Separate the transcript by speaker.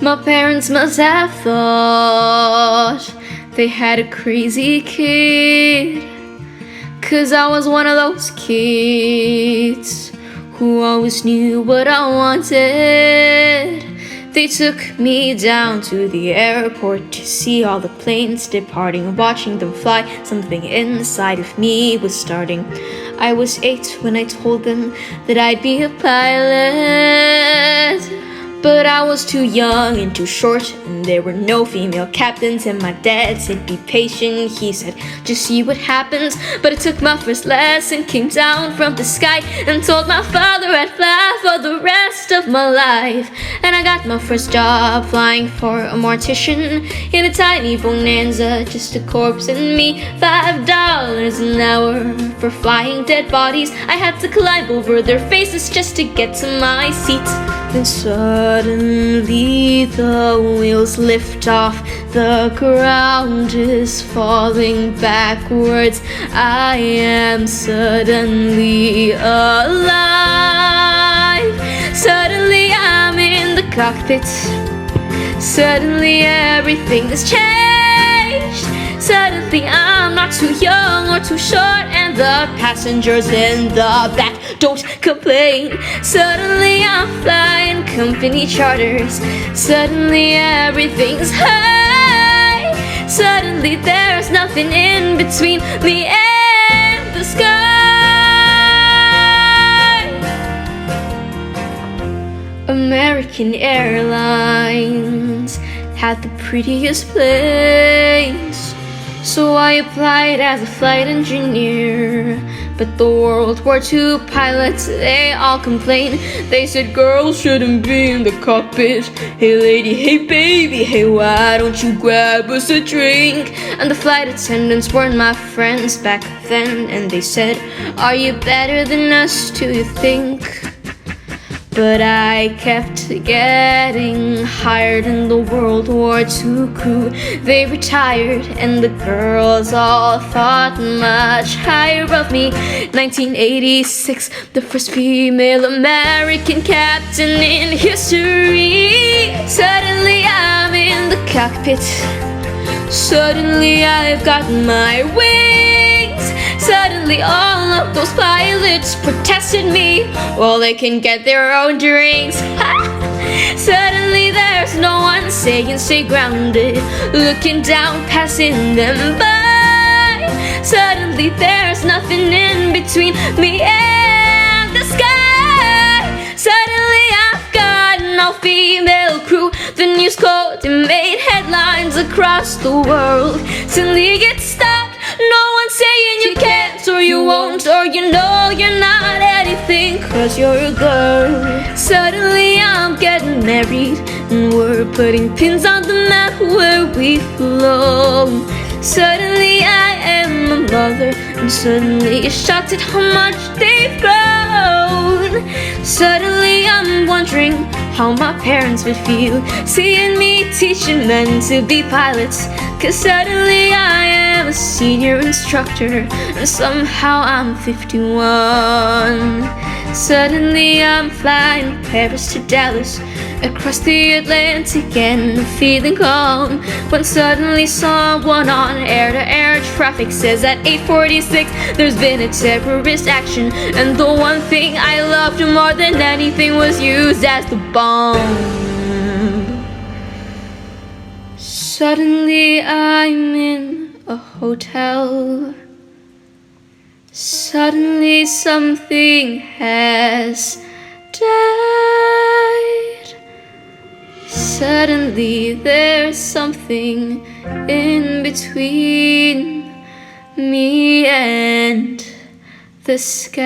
Speaker 1: My parents must have thought they had a crazy kid, 'cause I was one of those kids who always knew what I wanted. They took me down to the airport to see all the planes departing, watching them fly. Something inside of me was starting. I was 8 when I told them that I'd be a pilot, but I was too young and too short, and there were no female captains. And my dad said, be patient, he said, just see what happens. But I took my first lesson, came down from the sky, and told my father I'd fly for the rest of my life. And I got my first job flying for a mortician in a tiny Bonanza, just a corpse and me. $5 an hour for flying dead bodies. I had to climb over their faces just to get to my seat. Then suddenly the wheels lift off, the ground is falling backwards. I am suddenly alive. Suddenly I'm in the cockpit. Suddenly everything has changed. Suddenly I'm not too young or too short, and the passengers in the back don't complain. Suddenly I'm flying company charters. Suddenly everything's high. Suddenly there's nothing in between me and the sky. American Airlines had the prettiest planes, so I applied as a flight engineer. But the World War II pilots, they all complain. They said girls shouldn't be in the cockpit. Hey lady, hey baby, hey why don't you grab us a drink? And the flight attendants weren't my friends back then, and they said, are you better than us, do you think? But I kept getting hired in the World War II crew. They retired and the girls all thought much higher of me. 1986, the first female American captain in history. Suddenly I'm in the cockpit. Suddenly I've got my wings. Suddenly all of those pilots protested me. Well, they can get their own drinks. Suddenly there's no one saying stay grounded, looking down, passing them by. Suddenly there's nothing in between me and the sky. Suddenly I've got an all-female crew. The news code made headlines across the world. Suddenly it's stopped. No one's saying you can't or you won't, or you know you're not anything 'cause you're a girl. Suddenly I'm getting married and we're putting pins on the map where we flow. Suddenly I am a mother, and suddenly you're shocked at how much they've grown. Suddenly I'm wondering how my parents would feel seeing me teaching men to be pilots. 'Cause suddenly I am a senior instructor, and somehow I'm 51. Suddenly I'm flying Paris to Dallas, across the Atlantic and feeling calm, when suddenly someone on air-to-air traffic says at 8:46 there's been a terrorist action, and the one thing I loved more than anything was used as the bomb. Suddenly I'm in a hotel. Suddenly something has died. Suddenly there's something in between me and the sky.